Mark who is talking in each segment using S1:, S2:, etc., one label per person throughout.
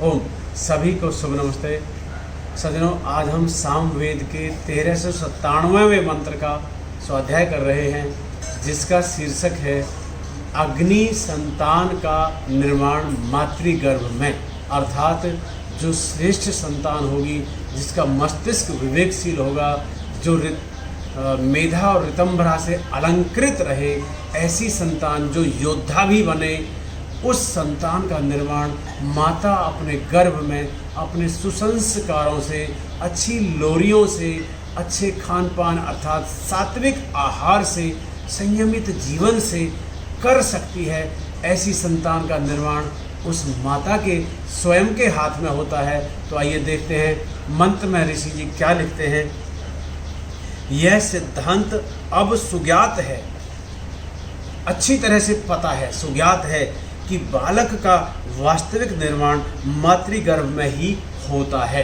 S1: ओम सभी को शुभ नमस्ते सज्जनों। आज हम सामवेद के 1397वें मंत्र का स्वाध्याय कर रहे हैं, जिसका शीर्षक है अग्नि संतान का निर्माण मातृगर्भ में। अर्थात जो श्रेष्ठ संतान होगी, जिसका मस्तिष्क विवेकशील होगा, जो मेधा और ऋतंभरा से अलंकृत रहे, ऐसी संतान जो योद्धा भी बने, उस संतान का निर्माण माता अपने गर्भ में अपने सुसंस्कारों से, अच्छी लोरियों से, अच्छे खान पान अर्थात सात्विक आहार से, संयमित जीवन से कर सकती है। ऐसी संतान का निर्माण उस माता के स्वयं के हाथ में होता है। तो आइए देखते हैं मंत्र में ऋषि जी क्या लिखते हैं। यह सिद्धांत अब सुज्ञात है, अच्छी तरह से पता है, सुज्ञात है कि बालक का वास्तविक निर्माण मातृगर्भ में ही होता है।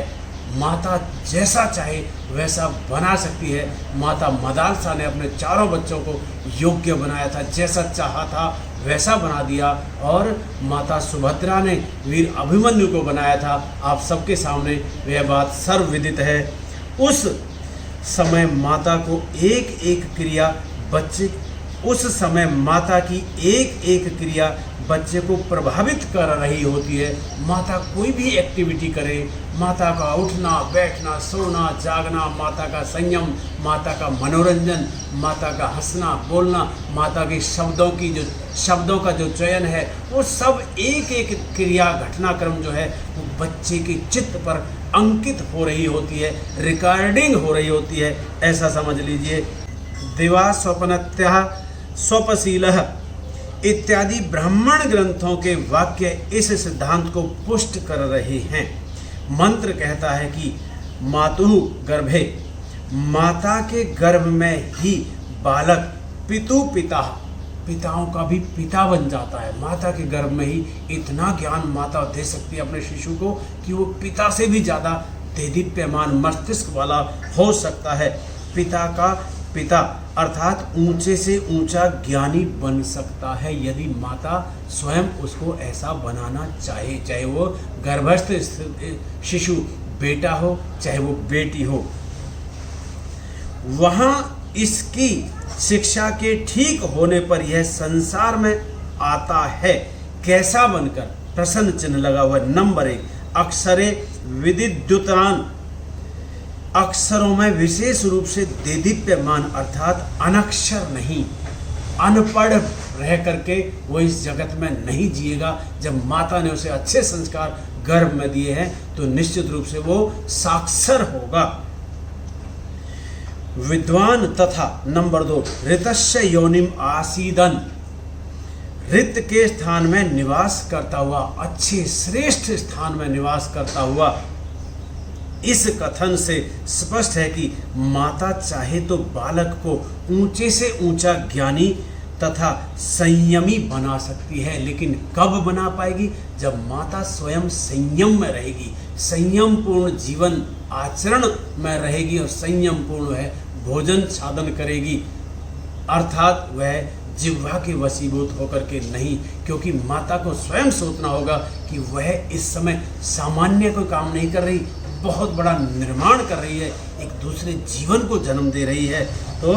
S1: माता जैसा चाहे वैसा बना सकती है। माता मदालसा ने अपने चारों बच्चों को योग्य बनाया था, जैसा चाहा था वैसा बना दिया। और माता सुभद्रा ने वीर अभिमन्यु को बनाया था। आप सबके सामने यह बात सर्वविदित है। उस समय माता को एक एक क्रिया बच्चे को प्रभावित कर रही होती है। माता कोई भी एक्टिविटी करे, माता का उठना बैठना, सोना जागना, माता का संयम, माता का मनोरंजन, माता का हंसना बोलना, माता के शब्दों का जो चयन है, वो सब एक एक क्रिया घटनाक्रम जो है वो बच्चे के चित्त पर अंकित हो रही होती है, रिकॉर्डिंग हो रही होती है। ऐसा समझ लीजिए। दिवा स्वप्नत्यः स्वपशीलः इत्यादि ब्राह्मण ग्रंथों के वाक्य इस सिद्धांत को पुष्ट कर रहे हैं। मंत्र कहता है कि मातुः गर्भे, माता के गर्भ में ही बालक पिताओं का भी पिता बन जाता है। माता के गर्भ में ही इतना ज्ञान माता दे सकती है अपने शिशु को कि वो पिता से भी ज़्यादा देदीप्यमान मस्तिष्क वाला हो सकता है। पिता का पिता अर्थात ऊंचे से ऊंचा ज्ञानी बन सकता है, यदि माता स्वयं उसको ऐसा बनाना चाहे। चाहे वो गर्भस्थ शिशु बेटा हो, चाहे वो बेटी हो। वहाँ इसकी शिक्षा के ठीक होने पर यह संसार में आता है। कैसा बनकर? प्रश्न चिन्ह लगा हुआ है। नंबर 1, अक्षरे विदिद्युतान, अक्षरों में विशेष रूप से देदीप्यमान अर्थात अनक्षर नहीं, अनपढ़ रह करके वो इस जगत में नहीं जिएगा। जब माता ने उसे अच्छे संस्कार गर्भ में दिए हैं तो निश्चित रूप से वो साक्षर होगा। विद्वान तथा नंबर 2, ऋतस्य योनिम आसीदन, ऋत के स्थान में निवास करता हुआ, अच्छे श्रेष्ठ स्थान में निवास करता हुआ। इस कथन से स्पष्ट है कि माता चाहे तो बालक को ऊंचे से ऊंचा ज्ञानी तथा संयमी बना सकती है। लेकिन कब बना पाएगी? जब माता स्वयं संयम में रहेगी, संयम पूर्ण जीवन आचरण में रहेगी और संयम पूर्ण है भोजन साधन करेगी। अर्थात वह जिह्वा के वशीभूत होकर के नहीं, क्योंकि माता को स्वयं सोचना होगा कि वह इस समय सामान्य कोई काम नहीं कर रही, बहुत बड़ा निर्माण कर रही है, एक दूसरे जीवन को जन्म दे रही है। तो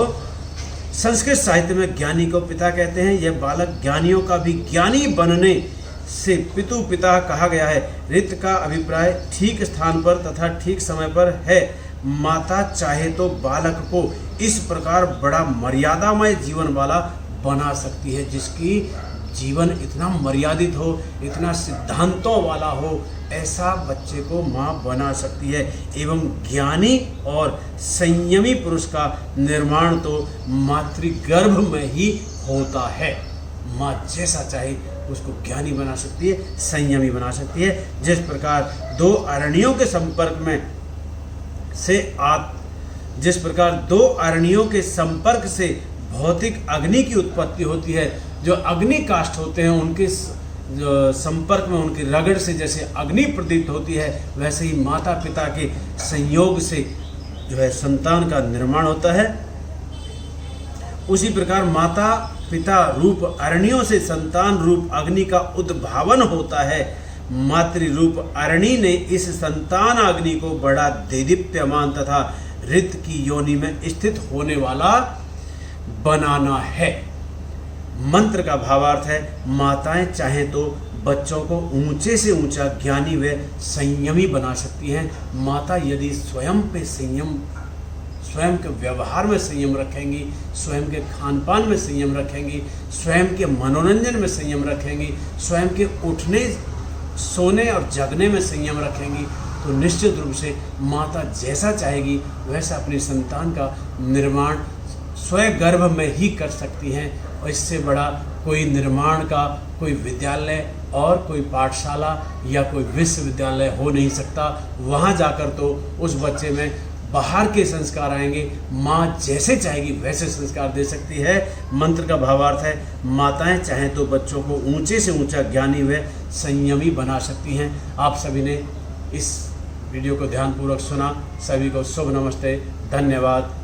S1: संस्कृत साहित्य में ज्ञानी को पिता कहते हैं। यह बालक ज्ञानियों का भी ज्ञानी बनने से पितु पिता कहा गया है। ऋत का अभिप्राय ठीक स्थान पर तथा ठीक समय पर है। माता चाहे तो बालक को इस प्रकार बड़ा मर्यादामय जीवन वाला बना सकती है, जिसकी जीवन इतना मर्यादित हो, इतना सिद्धांतों वाला हो, ऐसा बच्चे को माँ बना सकती है। एवं ज्ञानी और संयमी पुरुष का निर्माण तो मातृगर्भ में ही होता है। माँ जैसा चाहे उसको ज्ञानी बना सकती है, संयमी बना सकती है। जिस प्रकार दो अरणियों के संपर्क से भौतिक अग्नि की उत्पत्ति होती है। जो अग्नि काष्ठ होते हैं उनके संपर्क में, उनकी रगड़ से जैसे अग्नि प्रदीप्त होती है, वैसे ही माता पिता के संयोग से जो है संतान का निर्माण होता है। उसी प्रकार माता पिता रूप अरणियों से संतान रूप अग्नि का उद्भावन होता है। मातृ रूप अरणि ने इस संतान अग्नि को बड़ा देदीप्यमान तथा ऋत की योनि में स्थित होने वाला बनाना है। मंत्र का भावार्थ है, माताएं चाहें तो बच्चों को ऊंचे से ऊंचा ज्ञानी व संयमी बना सकती हैं। माता यदि स्वयं पे संयम, स्वयं के व्यवहार में संयम रखेंगी, स्वयं के खान पान में संयम रखेंगी, स्वयं के मनोरंजन में संयम रखेंगी, स्वयं के उठने सोने और जगने में संयम रखेंगी, तो निश्चित रूप से माता जैसा चाहेगी वैसा अपनी संतान का निर्माण स्वगर्भ में ही कर सकती हैं। और इससे बड़ा कोई निर्माण का कोई विद्यालय और कोई पाठशाला या कोई विश्वविद्यालय हो नहीं सकता। वहाँ जाकर तो उस बच्चे में बाहर के संस्कार आएंगे, माँ जैसे चाहेगी वैसे संस्कार दे सकती है। मंत्र का भावार्थ है, माताएं चाहें तो बच्चों को ऊंचे से ऊंचा ज्ञानी व संयमी बना सकती हैं। आप सभी ने इस वीडियो को ध्यानपूर्वक सुना, सभी को शुभ नमस्ते, धन्यवाद।